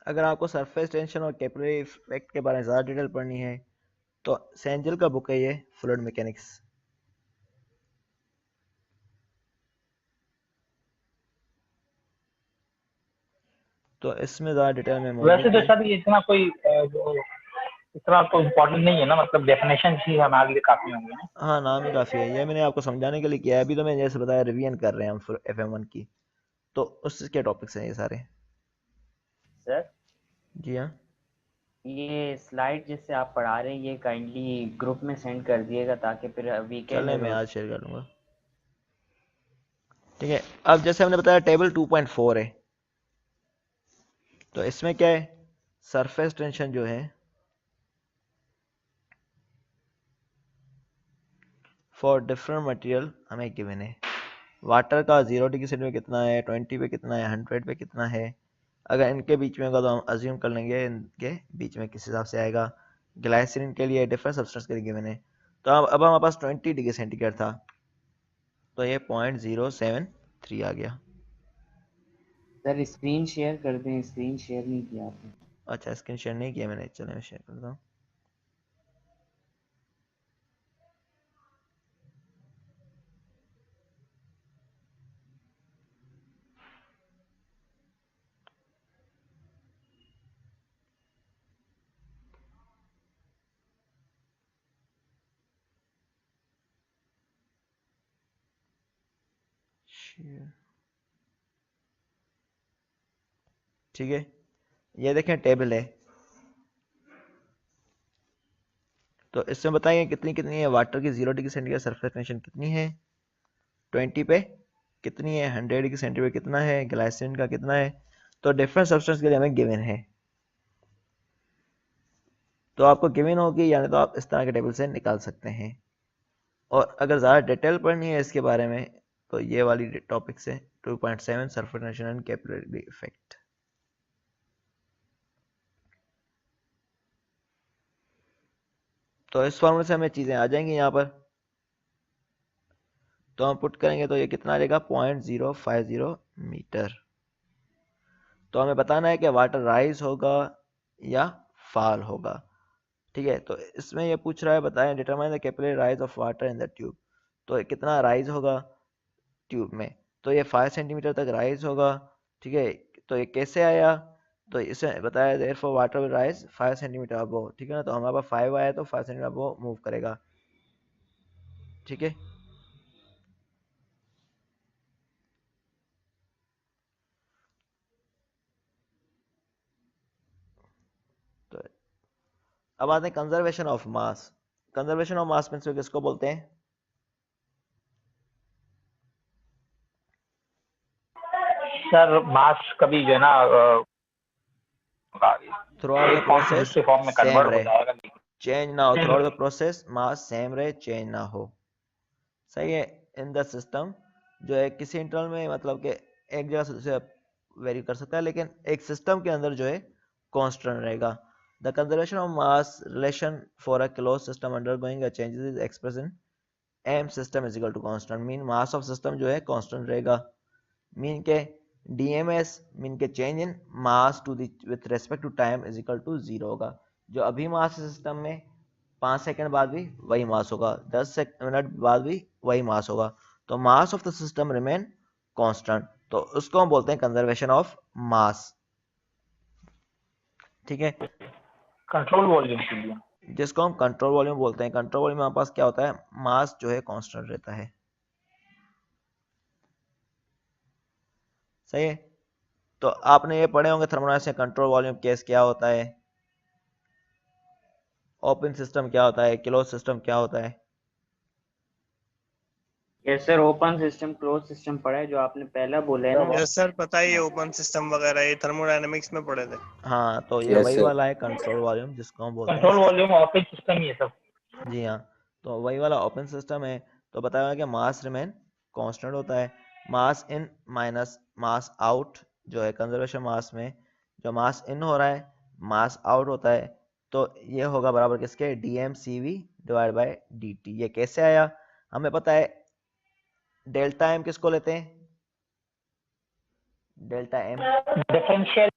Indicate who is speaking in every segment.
Speaker 1: अगर आपको surface tension और कैपिलरी इफेक्ट के बारे में ज़्यादा डिटेल पढ़नी है तो सेंजल का बुक है ये, फ्लूइड मैकेनिक्स। तो इसमें ज़्यादा डिटेल में
Speaker 2: वैसे तो
Speaker 1: मौजूद है।
Speaker 2: सर ये इतना कोई इतना तो इम्पोर्टेंट नहीं है ना, मतलब डेफिनेशन ही हमारे लिए काफी होंगे ना।
Speaker 1: हाँ, नाम ही काफ़ी है, ये मैंने आपको समझाने के लिए किया है। अभी तो मैंने जैसे बताया रिवीजन कर रहे हैं हम FM1 की, तो उसके टॉपिक्स हैं ये सारे।
Speaker 3: सर
Speaker 1: जी हाँ,
Speaker 3: ये स्लाइड जिससे आप पढ़ा रहे हैं ये काइंडली ग्रुप में सेंड कर दिएगा ताकि फिर वीकेंड
Speaker 1: चलें मैं
Speaker 3: रोज।
Speaker 1: आज शेयर कर लूँगा। ठीक है, अब जैसे हमने बताया टेबल 2.4 है, तो इसमें क्या है, सरफेस टेंशन जो है फॉर डिफरेंट मटेरियल हमें गिवन है। वाटर का 0 डिग्री सेंटीग्रेड पे कितना है, 20 पे कितना है, 100 पे कितना है। अगर इनके बीच में होगा तो हम अज्यूम कर लेंगे इनके बीच में किस हिसाब से आएगा। ग्लाइसरीन के लिए डिफरेंट सब्सटेंस के लिए गिवन है। तो अब हमारे पास 20 डिग्री सेंटीग्रेड था, तो ये 0.073 आ गया।
Speaker 3: सर स्क्रीन शेयर कर दें, स्क्रीन शेयर नहीं किया आपने।
Speaker 1: अच्छा, स्क्रीन शेयर नहीं किया मैंने, चलो मैं शेयर करता हूँ। ठीक है, ये देखें टेबल है, तो इसमें बताएंगे कितनी कितनी है। वाटर की 0 डिग्री सेंटीग्रेड सरफेस टेंशन कितनी है, 20 पे कितनी है, 100 डिग्री सेंटीग्रेड कितना है, ग्लाइसरीन का कितना है। तो डिफरेंट सब्सटेंस के लिए हमें गिवन है। तो आपको गिवन होगी, यानी तो आप इस तरह के टेबल से निकाल सकते हैं। और अगर ज़्यादा डिटेल पढ़नी है इसके बारे में तो ये वाली टॉपिक से 2.7 surface tension and capillary effect. तो इस फॉर्मूले से हमें चीज़ें आ जाएंगी यहाँ पर, तो हम पुट करेंगे तो ये कितना आ जाएगा, 0.050 मीटर। तो हमें बताना है कि वाटर राइज होगा या फॉल होगा। ठीक है, तो इसमें ये पूछ रहा है बताएं determine the capillary rise of water in the tube. तो कितना राइज होगा ट्यूब में, तो ये 5 सेंटीमीटर तक राइज होगा। ठीक है, तो ये कैसे आया, तो इसे बताया therefore water will rise 5 centimetre above. ठीक है ना, तो हमारे पास 5 आया तो 5 सेंटीमीटर अबव मूव करेगा। ठीक है, तो अब आते हैं conservation of mass. Conservation of mass means किसको बोलते हैं,
Speaker 2: सर मास कभी जो है ना
Speaker 1: थ्रू आउट द
Speaker 2: एक फॉर्म से
Speaker 1: प्रोसेस
Speaker 2: दूसरे फॉर्म में
Speaker 1: सेम
Speaker 2: कन्वर्ट हो
Speaker 1: रहे,
Speaker 2: जाएगा।
Speaker 1: चेंज ना हो। Through out the process mass same रहे, चेंज ना हो। सही है, इन द सिस्टम जो है किसी इंटरवल में मतलब कि एक जगह से वेरी कर सकता है, लेकिन एक सिस्टम के अंदर जो है कांस्टेंट रहेगा। The conservation of mass relation for a close system undergoing a changes is express in M system is equal to constant. Mean mass of system जो है कांस्टेंट रहेगा। मीन के डीएमएस मीन के change in mass to the with respect to time is equal to 0 होगा। जो अभी mass system में 5 second बाद भी वही मास होगा, 10 मिनट बाद भी वही मास होगा। तो mass of the system remain constant, तो उसको हम बोलते हैं कंजर्वेशन ऑफ मास। ठीक है,
Speaker 2: कंट्रोल वॉल्यूम के लिए।
Speaker 1: जिसको हम कंट्रोल वॉल्यूम बोलते हैं। कंट्रोल वॉल्यूम में हमारे पास क्या होता है, मास जो है कांस्टेंट रहता है। सही है, तो आपने ये पढ़े होंगे थर्मोडायनामिक्स में कंट्रोल वॉल्यूम केस क्या होता है, ओपन सिस्टम क्या होता है, क्लोज सिस्टम क्या होता है।
Speaker 3: Yes sir, open system close system पढ़ा है जो आपने पहला बोला है ना।
Speaker 4: यस सर, पता है ये ओपन सिस्टम वगैरह ये थर्मोडायनेमिक्स में पढ़े थे।
Speaker 1: हाँ, तो ये
Speaker 5: यस
Speaker 1: वही
Speaker 5: सर।
Speaker 1: वाला है कंट्रोल वॉल्यूम जिसको हम बोलते हैं।
Speaker 2: कंट्रोल वॉल्यूम ओपन सिस्टम ही है सब।
Speaker 1: जी हाँ, तो वही वाला ओपन सिस्टम है। तो बताया कि मास रिमेन कांस्टेंट होता है। मास इन माइनस मास आउट जो है कंजर्वेशन मास में, जो मास इन हो रहा है मास आउट होता है, तो ये होगा बराबर किसके, dmCV डिवाइड बाय dt। ये कैसे आया, हमें पता है डेल्टा एम किसको लेते हैं, डेल्टा एम।
Speaker 2: डिफरेंशियल।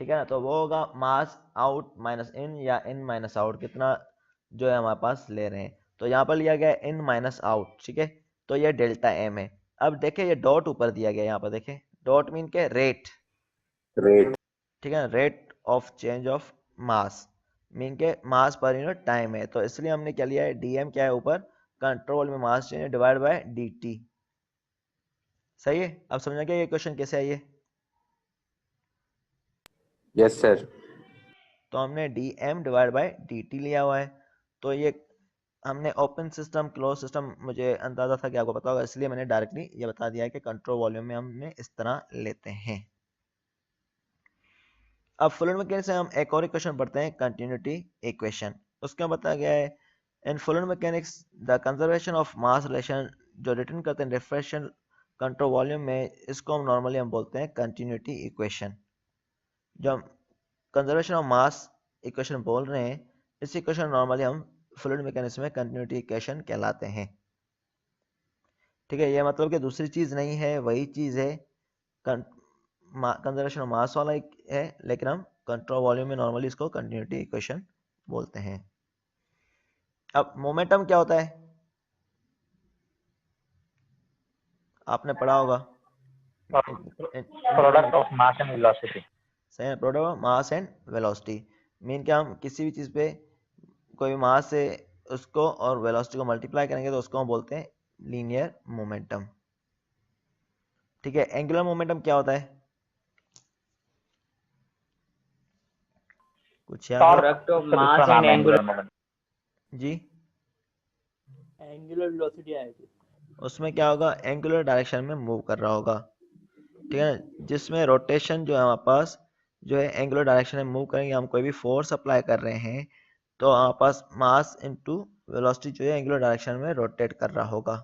Speaker 1: ठीक है ना। तो वो होगा मास आउट माइनस इन या इन माइनस आउट, कितना जो है हमारे पास ले रहे हैं। तो यहाँ पर लिया गया इन माइनस आउट, ठीक है। तो ये डेल्टा एम है। अब देखें ये डॉट ऊपर दिया गया, यहाँ पर देखें डॉट मीन के रेट, ठीक है ना, rate of change of mass mean के मास पर यूनिट टाइम है। तो इसलिए हमने क्या लिया है, डीएम क्या है ऊपर, कंट्रोल में mass change divide by dt। सही है। अब समझना क्या ये क्वेश्चन कैसे आई है।
Speaker 5: Yes sir.
Speaker 1: तो हमने dm डिवाइड बाय dt लिया हुआ है। तो ये हमने ओपन सिस्टम क्लोज सिस्टम, मुझे अंदाजा था कि आपको पता होगा, इसलिए मैंने डायरेक्टली ये बता दिया है कि कंट्रोल वॉल्यूम में हमने इस तरह लेते हैं। अब फ्लूइड मैकेनिक्स से हम एक और इक्वेशन पढ़ते हैं, कंटिन्यूटी इक्वेशन। उसका बताया गया है इन fluid mechanics the conservation of mass relation, जो रिटर्न करते हैं डिफरेंशियल कंट्रोल वॉल्यूम में, इसको हम नॉर्मली हम बोलते हैं कंटिन्यूटी इक्वेशन। जो हम कंजर्वेशन ऑफ मास इक्वेशन बोल रहे हैं, इस इक्वेशन नॉर्मली हम फ्लूइड मैकेनिक्स में कंटिन्यूटी इक्वेशन कहलाते हैं। ठीक है, ये मतलब कि दूसरी चीज नहीं है, वही चीज है, कंजर्वेशन ऑफ मास वाला है, लेकिन हम कंट्रोल वॉल्यूम में नॉर्मली इसको कंटिन्यूटी इक्वेशन बोलते हैं। अब मोमेंटम क्या होता है, आपने पढ़ा होगा,
Speaker 2: product of mass and velocity.
Speaker 1: सही है, product of mass and velocity mean क्या, हम किसी भी चीज पे कोई मास से उसको और वेलोसिटी को मल्टीप्लाई करेंगे तो उसको हम बोलते हैं लीनियर मोमेंटम। ठीक है, एंगुलर मोमेंटम क्या होता है, कुछ याद है?
Speaker 3: Product of mass and angular
Speaker 1: जी,
Speaker 6: एंगुलर वेलोसिटी आएगी,
Speaker 1: उसमें क्या होगा, एंगुलर डायरेक्शन में मूव कर रहा होगा। ठीक है, जिसमें रोटेशन जो है हमारे पास जो है एंगुलर डायरेक्शन में मूव करेंगे, हम कोई भी फोर्स अप्लाई कर रहे हैं तो हमारे पास मास इनटू वेलोसिटी जो है एंगुलर डायरेक्शन में रोटेट कर रहा होगा।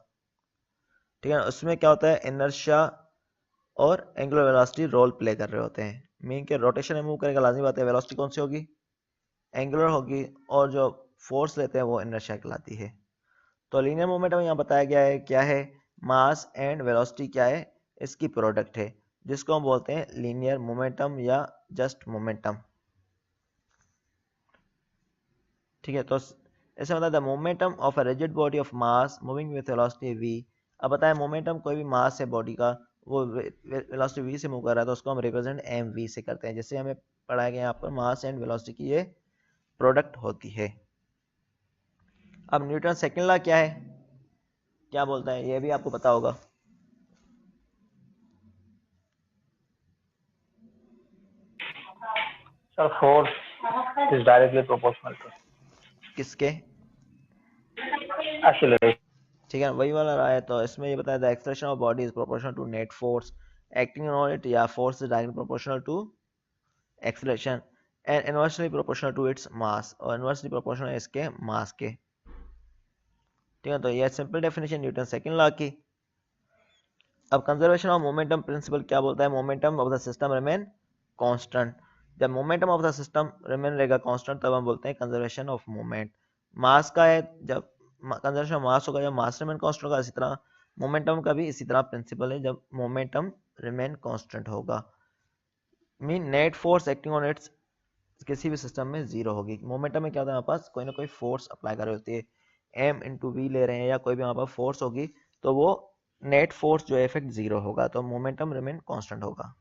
Speaker 1: ठीक है, उसमें क्या होता है, इनर्शिया और एंगुलर वेलोसिटी रोल प्ले कर रहे होते हैं। मीन के रोटेशन में मूव करेगा, लाजमी बात है वेलोसिटी कौन सी होगी, एंगुलर होगी, और जो फोर्स लेते हैं वो इनर्शिया कहलाती है। तो लीनियर मोमेंटम यहाँ बताया गया है क्या है, मास एंड वेलोसिटी क्या है, इसकी प्रोडक्ट है, जिसको हम बोलते हैं लीनियर मोमेंटम या जस्ट मोमेंटम। ठीक है, तो ऐसे मतलब the momentum of a rigid body of mass moving with velocity v। अब बताएं मोमेंटम कोई भी मास है बॉडी का, वो वेलोसिटी v से मूव कर रहा है, तो उसको हम रिप्रेजेंट mv से करते हैं। जैसे हमें पढ़ाया गया यहाँ पर मास एंड वेलोसिटी की ये प्रोडक्ट होती है। अब न्यूटन सेकंड लॉ क्या है, क्या बोलता है, ये भी आपको पता होगा।
Speaker 2: Sir force is directly proportional to
Speaker 1: किसके,
Speaker 2: एक्सीलरेशन।
Speaker 1: ठीक है, वही वाला रहा है। तो इसमें ये बताया था acceleration of body is proportional to net force acting on it, या force is directly proportional to acceleration and inversely proportional to its mass, और इनवर्सली प्रोपोर्शनल है इसके मास के। ठीक है, तो ये simple definition Newton second law की। अब कंजर्वेशन ऑफ मोमेंटम प्रिंसिपल क्या बोलता है, momentum of the system remain constant. जब momentum of the system remain रहेगा कांस्टेंट तब हम बोलते हैं कंजर्वेशन ऑफ मोमेंट। मास का है, जब कंजर्वेशन ऑफ मास होगा जब मास रिमेन कांस्टेंट होगा, इसी तरह मोमेंटम का भी इसी तरह प्रिंसिपल है, जब मोमेंटम रिमेन कांस्टेंट होगा। Mean net force acting on it's किसी भी सिस्टम में जीरो होगी। मोमेंटम में क्या होता है, हमारे पास कोई ना कोई फोर्स अप्लाई कर रही होती है, m इंटू वी ले रहे हैं या कोई भी हमारे पास फोर्स होगी, तो वो नेट फोर्स जो है इफेक्ट जीरो होगा, तो मोमेंटम रिमेन कांस्टेंट होगा।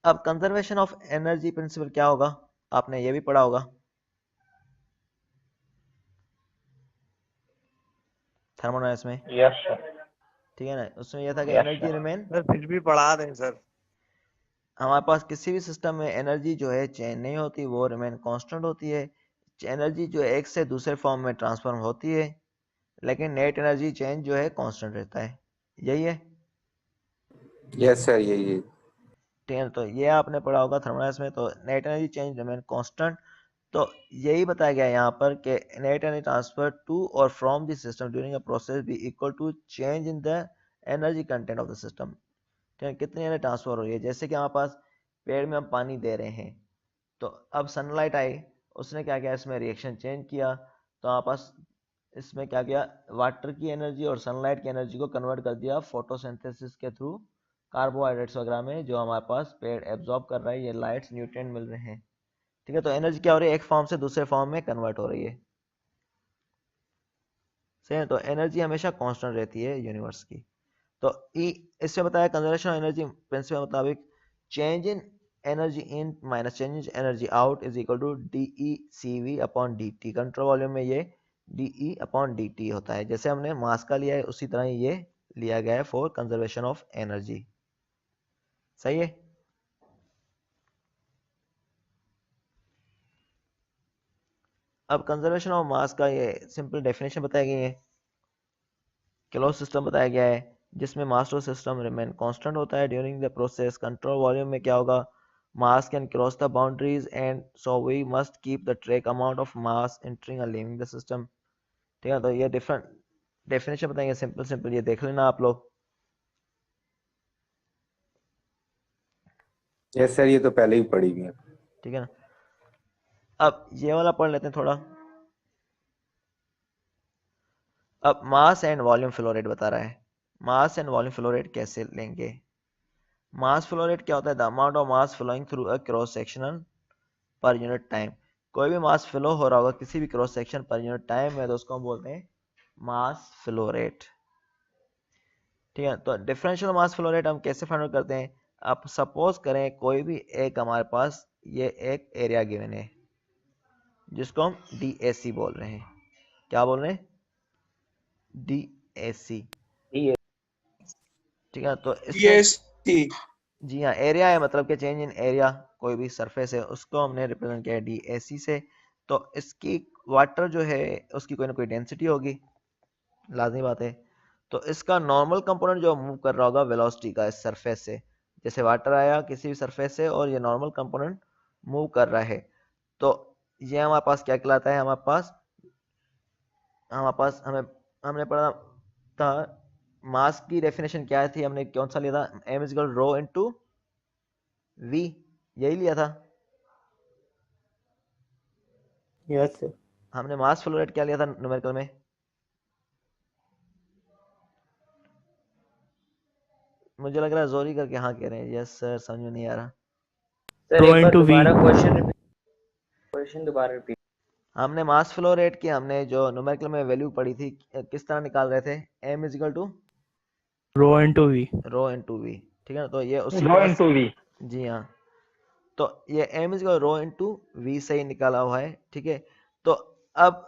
Speaker 1: अब कंजर्वेशन ऑफ एनर्जी प्रिंसिपल क्या होगा, आपने ये भी पढ़ा होगा, थर्मोडायनामिक्स में।
Speaker 2: Yes sir.
Speaker 1: ठीक है ना, उसमें यह था कि
Speaker 2: Yes,
Speaker 1: energy
Speaker 2: sir.
Speaker 1: Remain,
Speaker 4: sir फिर भी पढ़ा दें सर।
Speaker 1: हमारे पास किसी भी सिस्टम में एनर्जी जो है चेंज नहीं होती, वो रिमेन कांस्टेंट होती है। एनर्जी जो है एक से दूसरे फॉर्म में ट्रांसफॉर्म होती है, लेकिन नेट एनर्जी चेंज जो है कांस्टेंट रहता है। यही है,
Speaker 5: यस सर, यही।
Speaker 1: ठीक है, तो ये आपने पढ़ा होगा थर्मोडायनामिक्स में। तो net energy change remain constant, तो यही बताया गया है यहाँ पर कि नेट एनर्जी ट्रांसफर टू और from the system during a process be equal to change in the energy content of the system. ठीक है, कितनी एनर्जी ट्रांसफर हो रही है, जैसे कि हमारे पास पेड़ में हम पानी दे रहे हैं, तो अब सनलाइट आई, उसने क्या किया, इसमें रिएक्शन चेंज किया, तो हमारे पास इसमें क्या किया, वाटर की एनर्जी और सनलाइट की एनर्जी को कन्वर्ट कर दिया फोटोसिंथेसिस के थ्रू कार्बोहाइड्रेट्स वगैरह में, जो हमारे पास पेड़ एब्जॉर्ब कर रहा है, ये लाइट्स न्यूट्रिएंट मिल रहे हैं। ठीक है, तो एनर्जी क्या हो रही है, एक फॉर्म से दूसरे फॉर्म में कन्वर्ट हो रही है। सही है, तो एनर्जी हमेशा कांस्टेंट रहती है यूनिवर्स की। तो इससे बताया कंजर्वेशन ऑफ एनर्जी प्रिंसिपल के मुताबिक change in energy in minus change in energy out is equal to DE/CV upon DT। Control volume में ये DE/DT होता है। जैसे हमने मास का लिया है उसी तरह ही ये लिया गया है फॉर कंजर्वेशन ऑफ एनर्जी। सही है। अब कंजर्वेशन ऑफ मास का ये सिंपल डेफिनेशन बताया गया है। क्लोज सिस्टम बताया गया है जिसमें mass to system remain constant होता है during the process. Control volume में क्या होगा, mass can cross the boundaries and so we must keep the track amount of mass entering और लीविंग द सिस्टम। ठीक है, तो ये डिफरेंट डेफिनेशन बताएंगे, सिंपल सिंपल ये देख लेना आप लोग।
Speaker 5: यस सर, ये तो पहले ही पढ़ी हुई है।
Speaker 1: ठीक है ना, अब ये वाला पढ़ लेते हैं थोड़ा। अब mass and volume flow rate बता रहा है। Mass and volume flow rate कैसे लेंगे। मास फ्लो रेट क्या होता है, the amount of mass flowing through a cross sectional per unit time. कोई भी मास फ्लो हो रहा होगा किसी भी क्रॉस सेक्शन पर यूनिट टाइम में, तो उसको हम बोलते हैं मास फ्लो रेट। ठीक है, तो डिफरेंशियल मास फ्लो रेट हम कैसे फाइंड आउट करते हैं। आप सपोज करें कोई भी एक हमारे पास ये एक एरिया गिवन है जिसको हम DAC बोल रहे हैं। क्या बोल रहे हैं, DAC। ठीक है, तो इसमें जी हाँ एरिया है, मतलब कि चेंज इन एरिया, कोई भी सरफेस है उसको हमने रिप्रेजेंट किया है DAC से। तो इसकी वाटर जो है उसकी कोई ना कोई डेंसिटी होगी, लाजमी बात है। तो इसका नॉर्मल कंपोनेंट जो मूव कर रहा होगा वेलोसिटी का इस सरफेस से, जैसे वाटर आया किसी भी सरफेस से और ये नॉर्मल कंपोनेंट मूव कर रहा है, तो ये हमारे पास क्या कहलाता है, हमारे पास हमने पढ़ा था मास की डेफिनेशन क्या थी, हमने कौन सा लिया था, m is equal rho into v, यही लिया था।
Speaker 6: Yes sir.
Speaker 1: हमने मास फ्लो रेट क्या लिया था न्यूमेरिकल में, मुझे लग रहा है जोरी करके हाँ कह रहे हैं। यस सर, समझ में नहीं आ रहा
Speaker 3: सर एक बार दोबारा क्वेश्चन दोबारा रिपीट।
Speaker 1: हमने मास फ्लो रेट की हमने जो न्यूमेरिकल में वैल्यू पढ़ी थी किस तरह निकाल रहे थे, m is equal to
Speaker 6: rho into v.
Speaker 1: ठीक है ना, तो ये उसी
Speaker 2: रो इनटू वी।
Speaker 1: जी हाँ, तो ये m is equal rho into v से ही निकाला हुआ है। ठीक है, तो अब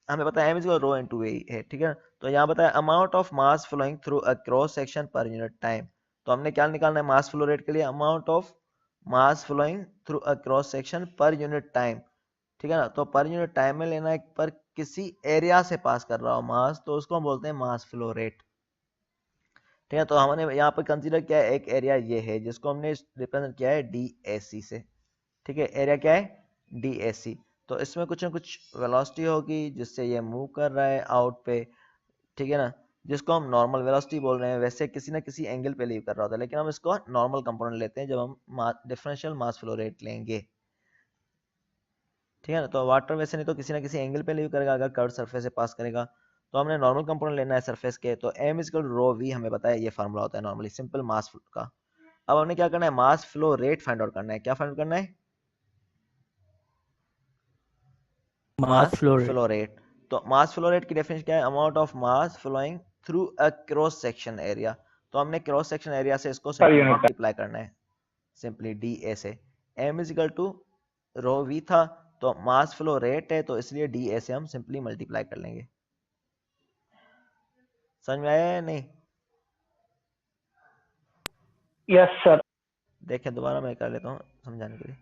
Speaker 1: हमें पता है m is equal rho into v है। ठीक है, तो यहाँ बताया amount of mass flowing through a cross section पर यूनिट टाइम। तो हमने क्या निकालना है मास फ्लो रेट के लिए, amount of mass flowing through a cross section पर यूनिट टाइम। ठीक है ना, तो पर यूनिट टाइम में लेना है, पर किसी एरिया से पास कर रहा हो मास, तो उसको हम बोलते हैं मास फ्लो रेट। ठीक है, तो हमने यहाँ पर कंसीडर किया है एक एरिया ये है जिसको हमने रिप्रेजेंट किया है DAC से। ठीक है, एरिया क्या है DAC, तो इसमें कुछ ना कुछ वेलोसिटी होगी जिससे ये मूव कर रहा है आउट पे। ठीक है ना, जिसको हम नॉर्मल वेलोसिटी बोल रहे हैं, वैसे किसी ना किसी एंगल पे लीव कर रहा होता है, लेकिन हम इसको नॉर्मल कंपोनेंट लेते हैं जब हम डिफरेंशियल मास फ्लो रेट लेंगे। ठीक है ना, तो वाटर वैसे नहीं तो किसी ना किसी एंगल पे लीव करेगा अगर कर्व सरफेस से पास करेगा, तो हमने नॉर्मल कंपोनेंट लेना है सरफेस के। तो m is equal to rho v हमें पता है, ये फार्मूला होता है नॉर्मली सिंपल मास का। अब हमने क्या करना है, मास फ्लो रेट फाइंड आउट करना है। क्या फाइंड आउट करना है, मास फ्लो रेट। तो मास फ्लो रेट की डेफिनेशन क्या है, amount of mass flowing through a cross section area. तो हमने क्रॉस सेक्शन एरिया से इसको सिंपली मल्टीप्लाई करना है, सिंपली DA से। m is equal to rho v था, तो मास फ्लो रेट है तो इसलिए DA से हम सिंपली मल्टीप्लाई कर लेंगे। समझ में आया या नहीं,
Speaker 2: यस सर।
Speaker 1: देखें दोबारा मैं कर लेता हूँ समझाने के लिए।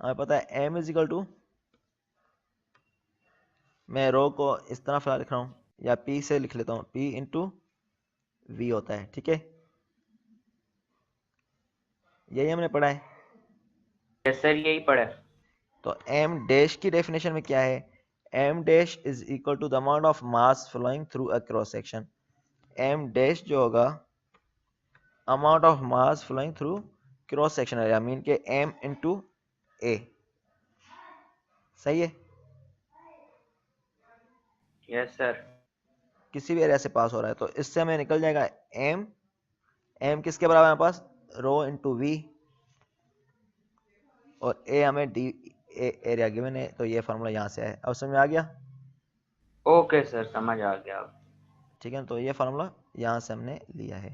Speaker 1: हमें पता है m इज इक्वल टू, मैं रो को इस तरह फिलहाल लिख रहा हूँ या p से लिख लेता हूँ, p इंटू v होता है। ठीक है, यही हमने पढ़ा है।
Speaker 3: यस सर यही पढ़ा है।
Speaker 1: तो m डैश की डेफिनेशन में क्या है, m dash is equal to the amount of mass flowing through a cross section. m dash जो होगा amount of mass flowing through cross section area mean के m इंटू a। सही है,
Speaker 3: yes sir.
Speaker 1: किसी भी एरिया से पास हो रहा है तो इससे हमें निकल जाएगा m किसके बराबर है हमारे पास, रो इंटू वी, और a हमें डी एरिया गिवन है, तो ये फार्मूला यहाँ से है। अब समझ में आ गया?
Speaker 3: ओके सर, समझ आ गया।
Speaker 1: ठीक है, तो ये फार्मूला यहाँ से हमने लिया है।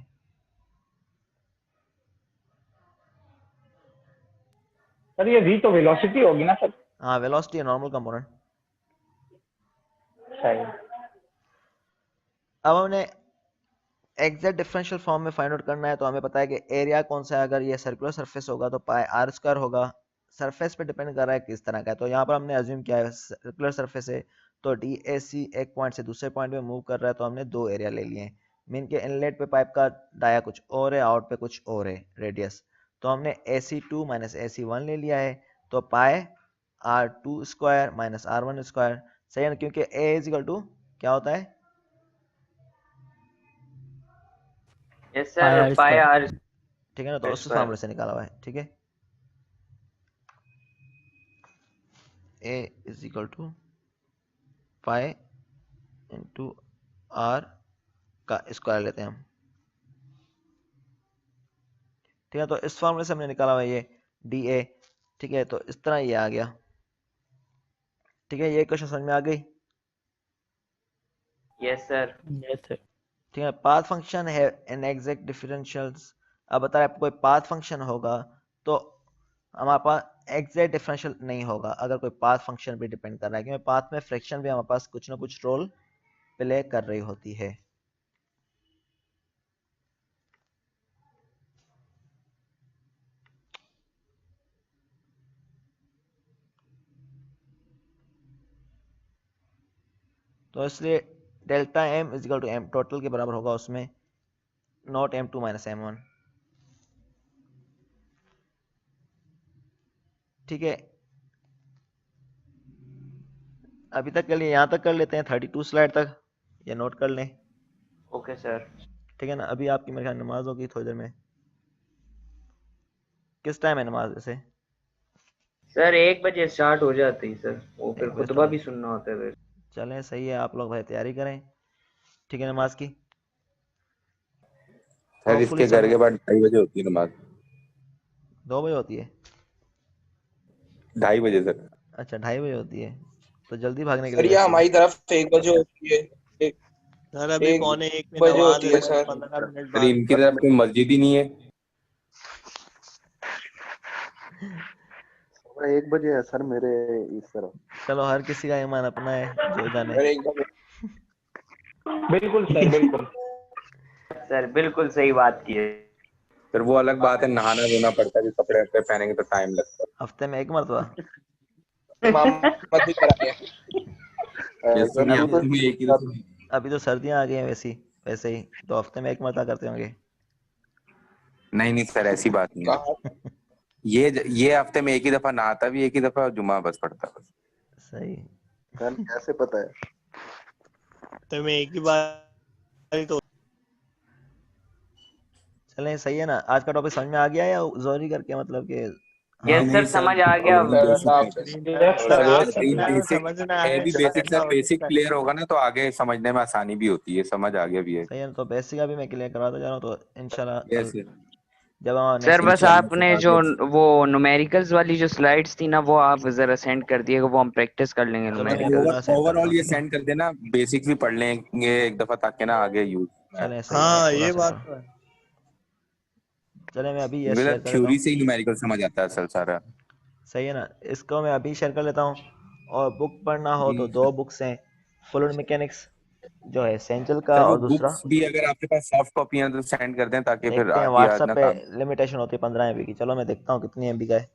Speaker 2: सर ये v तो वेलोसिटी होगी ना सर?
Speaker 1: हाँ, वेलोसिटी है, नॉर्मल कंपोनेंट।
Speaker 2: सही।
Speaker 1: अब हमने एग्जैक्ट डिफरेंशियल फॉर्म में फाइंड आउट करना है, तो हमें पता है कि एरिया कौन सा है। अगर ये सर्कुलर सरफेस होगा तो पाई आर स्क्वायर होगा। सरफेस पे डिपेंड कर रहा है किस तरह का है, तो यहाँ पर हमने अज्यूम किया है सर्कुलर सरफेस है, तो डी ए सी एक पॉइंट से दूसरे पॉइंट पे मूव कर रहा है, तो हमने दो एरिया ले लिए हैं। मीन के इनलेट पे पाइप का डाया कुछ और है, आउट पे कुछ और है रेडियस, तो हमने AC2 माइनस AC1 ले लिया है, तो पाए R2 square minus R1 square. सही है ना, क्योंकि A इज इक्वल टू क्या होता है,
Speaker 3: yes
Speaker 6: pi
Speaker 3: sir,
Speaker 6: r
Speaker 3: pi
Speaker 6: square.
Speaker 3: R.
Speaker 1: ठीक है ना, तो उस
Speaker 3: स्क्वायर।
Speaker 1: फार्मूले से निकाला हुआ है। ठीक है, A is equal to pi into r का स्क्वायर लेते हैं हम। ठीक है, तो इस फार्मूले से हमने निकाला हुआ है ये डी ए। ठीक है, तो इस तरह ये आ गया। ठीक है, ये क्वेश्चन समझ में आ गई?
Speaker 3: Yes sir.
Speaker 6: Yes sir.
Speaker 1: ठीक है, पाथ फंक्शन है एन एग्जैक्ट डिफरेंशियल्स। अब बता रहे कोई पाथ फंक्शन होगा तो हमारे पास एग्जैक्ट डिफरेंशियल नहीं होगा, अगर कोई पाथ फंक्शन भी डिपेंड कर रहा है, क्योंकि पाथ में फ्रैक्शन भी हमारे पास कुछ ना कुछ रोल प्ले कर रही होती है। तो इसलिए delta M is equal to M total के बराबर होगा उसमें, नॉट M2 माइनस M1। ठीक है, अभी तक के लिए यहाँ तक कर लेते हैं, 32 स्लाइड तक ये नोट कर लें।
Speaker 3: Okay sir.
Speaker 1: ठीक है ना, अभी आपकी मेरे ख्याल नमाज होगी थोड़ी देर में। किस टाइम है नमाज वैसे?
Speaker 3: सर 1 बजे स्टार्ट हो जाती है सर, वो फिर
Speaker 1: 1 बजे
Speaker 3: खुतबा
Speaker 1: स्टार्ट।
Speaker 3: भी सुनना होता है फिर।
Speaker 1: चलें, सही है, आप लोग भाई तैयारी करें। ठीक है, नमाज की
Speaker 5: सर
Speaker 1: होपफुली
Speaker 5: इसके घर
Speaker 1: सब
Speaker 5: के बाद 2:30 बजे होती है नमाज।
Speaker 1: 2 बजे होती है?
Speaker 5: 2:30 बजे सर।
Speaker 1: अच्छा, 2:30 बजे होती है, तो जल्दी भागने के लिए
Speaker 7: सर ये
Speaker 1: वैसे ही।
Speaker 7: हमारी तरफ 1 बजे होती है। एक
Speaker 4: सर अभी
Speaker 7: एक
Speaker 4: 1:45 में
Speaker 7: बजे
Speaker 4: नमाज
Speaker 7: होती
Speaker 4: है
Speaker 7: है
Speaker 4: सर,
Speaker 7: सर।
Speaker 4: 15 मिनट
Speaker 5: सर
Speaker 4: बाद।
Speaker 5: इनकी तरफ कोई मस्जिद ही नहीं है।
Speaker 8: 1 बजे है सर मेरे इस तरफ।
Speaker 1: चलो, हर किसी का ईमान अपना है, जो जाने।
Speaker 7: सर एकदम
Speaker 2: बिल्कुल सर, बिल्कुल।
Speaker 3: सर बिल्कुल सही बात की है।
Speaker 5: सर वो अलग बात है, नहाना धोना पड़ता है, कपड़े वपड़े पहनेंगे तो टाइम लगता
Speaker 1: हफ्ते में 1 मरतबा?
Speaker 7: इमामत भी कराए हैं।
Speaker 5: है।
Speaker 8: सर
Speaker 5: नहीं
Speaker 8: तू तो
Speaker 5: हफ्ते में एक ही दफा।
Speaker 1: अभी तो सर्दियां आ गई हैं वैसे ही तो हफ्ते में 1 मरतबा करते होंगे।
Speaker 5: नहीं नहीं सर ऐसी बात नहीं है।
Speaker 7: कहा
Speaker 5: ये हफ्ते में एक ही दफा नहाता भी, एक ही दफा जुमा बस पड़ता बस।
Speaker 1: सही।
Speaker 8: सर कैसे पता है?
Speaker 4: तो मैं एक ही बार तो
Speaker 1: चलें, सही है ना, आज का टॉपिक समझ में आ गया या जोरी करके मतलब कि? हाँ,
Speaker 5: नहीं
Speaker 3: यस
Speaker 5: नहीं
Speaker 3: सर, समझ आ गया।
Speaker 5: वही
Speaker 7: सर
Speaker 5: बेसिक
Speaker 7: अल्लाह
Speaker 5: है।
Speaker 7: हाफिज।
Speaker 2: यस
Speaker 4: सर
Speaker 2: सर,
Speaker 4: आज
Speaker 2: यस
Speaker 5: सर
Speaker 2: सर।
Speaker 4: समझना
Speaker 5: बेसिक
Speaker 4: समझना
Speaker 5: है
Speaker 4: है
Speaker 5: भी,
Speaker 4: सर,
Speaker 5: बेसिक
Speaker 4: ऐसा
Speaker 5: सर
Speaker 4: होता
Speaker 5: बेसिक
Speaker 4: है।
Speaker 5: क्लियर होगा ना तो आगे समझने में आसानी भी होती है। समझ आ गया भी है।
Speaker 1: सही है ना, तो बेसिक अभी मैं क्लियर करवाता जा रहा हूँ, तो इंशाल्लाह
Speaker 5: यस
Speaker 1: जब हम
Speaker 3: सर
Speaker 1: नेक्स्ट
Speaker 3: बस
Speaker 5: इंशाल्लाह
Speaker 3: आपने
Speaker 5: फिर
Speaker 3: जो
Speaker 5: आगे।
Speaker 3: वो न्यूमेरिकल्स वाली जो स्लाइड्स थी ना, वो आप जरा सेंड कर दिएगा, वो हम प्रैक्टिस कर लेंगे
Speaker 1: चलो, मैं
Speaker 3: न्यूमेरिकल्स।
Speaker 1: पूरा सेंड करता
Speaker 5: ओवरऑल
Speaker 1: हूँ।
Speaker 5: ये
Speaker 1: ठीक है,
Speaker 5: सेंड कर देना, बेसिक भी पढ़ लेंगे एक दफा ताकि ना आगे यूज में आए।
Speaker 1: चलें, सही है, मैं
Speaker 4: हाँ
Speaker 1: पूरा
Speaker 4: ये
Speaker 1: सेंड
Speaker 4: बात
Speaker 1: कर।
Speaker 4: तो है।
Speaker 1: चलें, मैं अभी ये शेयर
Speaker 5: मतलब
Speaker 1: कर देता
Speaker 5: थ्योरी
Speaker 1: हूँ।
Speaker 5: से ही न्यूमेरिकल समझ आता है असल सारा।
Speaker 1: सही है ना, इसको मैं अभी शेयर कर लेता हूँ। और बुक पढ़ना हो तो 2 बुक्स हैं, फ्लूइड मैकेनिक्स जो है सेंचल का,
Speaker 5: सर वो
Speaker 1: और दूसरा
Speaker 5: बुक्स भी अगर आपके पास सॉफ्ट कॉपी है तो सेंड कर दें ताकि फिर
Speaker 1: देखते हैं,
Speaker 5: आगे आज
Speaker 1: व्हाट्सएप
Speaker 5: ना
Speaker 1: पे
Speaker 5: काम।
Speaker 1: लिमिटेशन होती है 15 MB की। चलो, मैं देखता हूँ कितनी MB का है।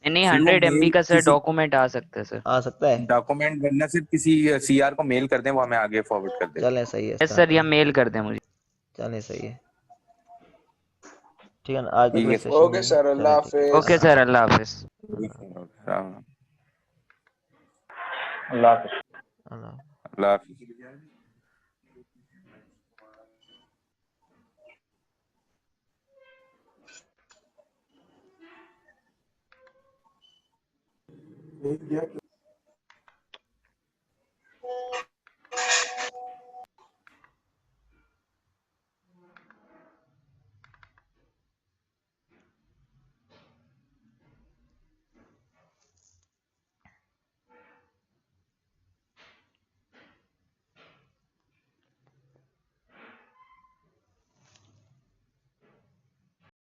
Speaker 3: नहीं,
Speaker 5: फिर वो
Speaker 3: 100 MB
Speaker 5: मेल
Speaker 3: का सर
Speaker 5: किसी
Speaker 3: डॉक्यूमेंट आ सकता है सर।
Speaker 1: आ सकता है?
Speaker 5: डॉक्यूमेंट बनना, सिर्फ किसी सीआर को मेल कर दें, वो हमें आगे फॉरवर्ड कर देगा।
Speaker 1: चलें, सही है, इस
Speaker 3: यस
Speaker 1: तरह
Speaker 3: सर, या
Speaker 1: करें।
Speaker 3: मेल कर दें मुझे।
Speaker 1: चलें, सही है। ठीक है ना, आज तक के
Speaker 5: ठीक
Speaker 1: लिए
Speaker 5: है
Speaker 1: सेशन
Speaker 7: ओके
Speaker 1: यही है।
Speaker 7: सर, अल्लाह
Speaker 1: चलें, ठीक है,
Speaker 7: हाफिज।
Speaker 3: ओके सर, अल्लाह हाफिज।
Speaker 2: अल्लाह हाफिज।
Speaker 1: अल्लाह।
Speaker 5: अल्लाह हाफिज।
Speaker 8: भेज दिया